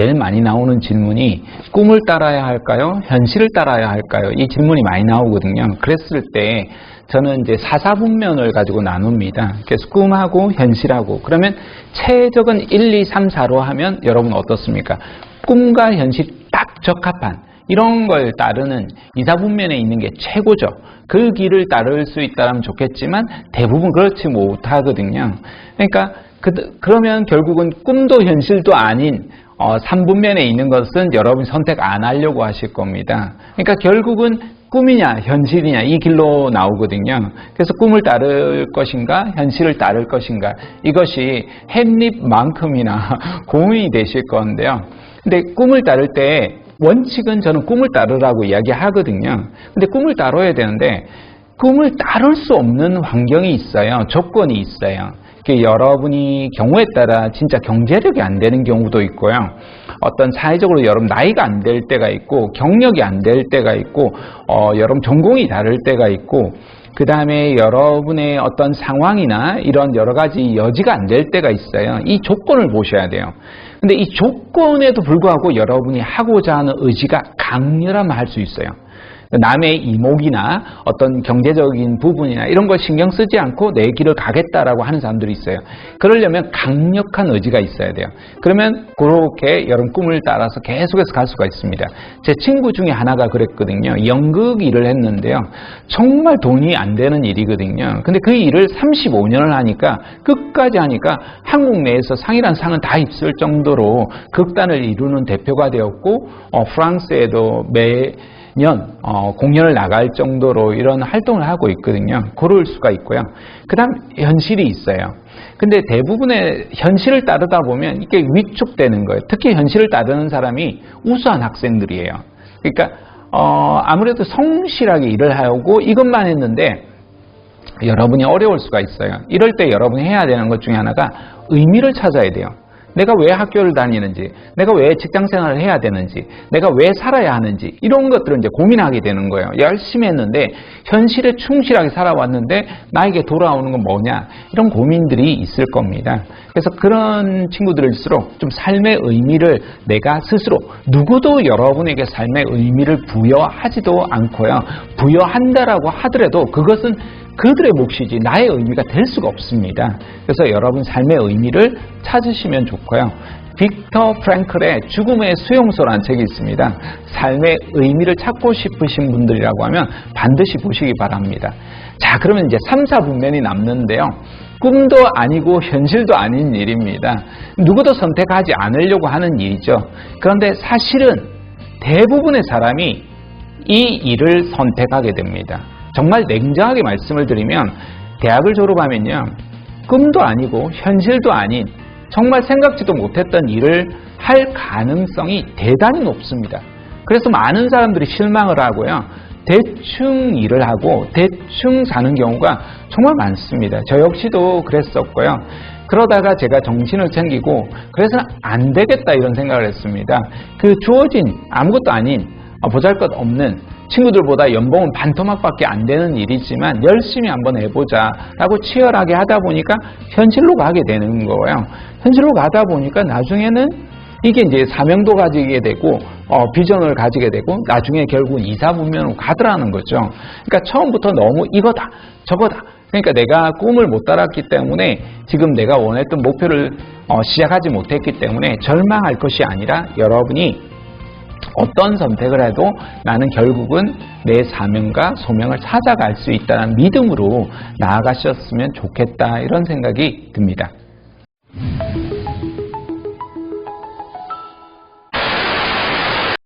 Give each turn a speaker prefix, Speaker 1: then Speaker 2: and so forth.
Speaker 1: 제일 많이 나오는 질문이 꿈을 따라야 할까요? 현실을 따라야 할까요? 이 질문이 많이 나오거든요. 그랬을 때 저는 이제 사사분면을 가지고 나눕니다. 그래서 꿈하고 현실하고. 그러면 최적은 1, 2, 3, 4로 하면 여러분 어떻습니까? 꿈과 현실이 딱 적합한 이런 걸 따르는 이사분면에 있는 게 최고죠. 그 길을 따를 수 있다면 좋겠지만 대부분 그렇지 못하거든요. 그러니까 그러면 결국은 꿈도 현실도 아닌 3분면에 있는 것은 여러분이 선택 안 하려고 하실 겁니다. 그러니까 결국은 꿈이냐 현실이냐 이 길로 나오거든요. 그래서 꿈을 따를 것인가 현실을 따를 것인가 이것이 햇립만큼이나 고민이 되실 건데요. 근데 꿈을 따를 때 원칙은 저는 꿈을 따르라고 이야기하거든요. 근데 꿈을 따라야 되는데 꿈을 따를 수 없는 환경이 있어요. 조건이 있어요. 여러분이 경우에 따라 진짜 경제력이 안 되는 경우도 있고요. 어떤 사회적으로 여러분 나이가 안 될 때가 있고 경력이 안 될 때가 있고 여러분 전공이 다를 때가 있고 그 다음에 여러분의 어떤 상황이나 이런 여러 가지 여지가 안 될 때가 있어요. 이 조건을 보셔야 돼요. 근데 이 조건에도 불구하고 여러분이 하고자 하는 의지가 강렬하면 할 수 있어요. 남의 이목이나 어떤 경제적인 부분이나 이런 걸 신경 쓰지 않고 내 길을 가겠다라고 하는 사람들이 있어요. 그러려면 강력한 의지가 있어야 돼요. 그러면 그렇게 여러분 꿈을 따라서 계속해서 갈 수가 있습니다. 제 친구 중에 하나가 그랬거든요. 연극 일을 했는데요. 정말 돈이 안 되는 일이거든요. 근데 그 일을 35년을 하니까 끝까지 하니까 한국 내에서 상이란 상은 다 있을 정도로 극단을 이루는 대표가 되었고 프랑스에도 매년 공연을 나갈 정도로 이런 활동을 하고 있거든요. 그럴 수가 있고요. 그 다음 현실이 있어요. 근데 대부분의 현실을 따르다 보면 이게 위축되는 거예요. 특히 현실을 따르는 사람이 우수한 학생들이에요. 그러니까 아무래도 성실하게 일을 하고 이것만 했는데 여러분이 어려울 수가 있어요. 이럴 때 여러분이 해야 되는 것 중에 하나가 의미를 찾아야 돼요. 내가 왜 학교를 다니는지, 내가 왜 직장생활을 해야 되는지, 내가 왜 살아야 하는지 이런 것들을 이제 고민하게 되는 거예요. 열심히 했는데 현실에 충실하게 살아왔는데 나에게 돌아오는 건 뭐냐 이런 고민들이 있을 겁니다. 그래서 그런 친구들일수록 좀 삶의 의미를 내가 스스로 누구도 여러분에게 삶의 의미를 부여하지도 않고요. 부여한다라고 하더라도 그것은 그들의 몫이지 나의 의미가 될 수가 없습니다. 그래서 여러분 삶의 의미를 찾으시면 좋고요. 빅터 프랭클의 죽음의 수용소라는 책이 있습니다. 삶의 의미를 찾고 싶으신 분들이라고 하면 반드시 보시기 바랍니다. 자, 그러면 이제 3, 4분면이 남는데요. 꿈도 아니고 현실도 아닌 일입니다. 누구도 선택하지 않으려고 하는 일이죠. 그런데 사실은 대부분의 사람이 이 일을 선택하게 됩니다. 정말 냉정하게 말씀을 드리면 대학을 졸업하면요. 꿈도 아니고 현실도 아닌 정말 생각지도 못했던 일을 할 가능성이 대단히 높습니다. 그래서 많은 사람들이 실망을 하고요. 대충 일을 하고 대충 사는 경우가 정말 많습니다. 저 역시도 그랬었고요. 그러다가 제가 정신을 챙기고 그래서 안 되겠다 이런 생각을 했습니다. 그 주어진 아무것도 아닌 보잘것없는 친구들보다 연봉은 반토막밖에 안 되는 일이지만 열심히 한번 해보자 라고 치열하게 하다 보니까 현실로 가게 되는 거예요. 현실로 가다 보니까 나중에는 이게 이제 사명도 가지게 되고 비전을 가지게 되고 나중에 결국은 이사분면으로 가더라는 거죠. 그러니까 처음부터 너무 이거다 저거다 그러니까 내가 꿈을 못 따랐기 때문에 지금 내가 원했던 목표를 시작하지 못했기 때문에 절망할 것이 아니라 여러분이 어떤 선택을 해도 나는 결국은 내 사명과 소명을 찾아갈 수 있다는 믿음으로 나아가셨으면 좋겠다 이런 생각이 듭니다.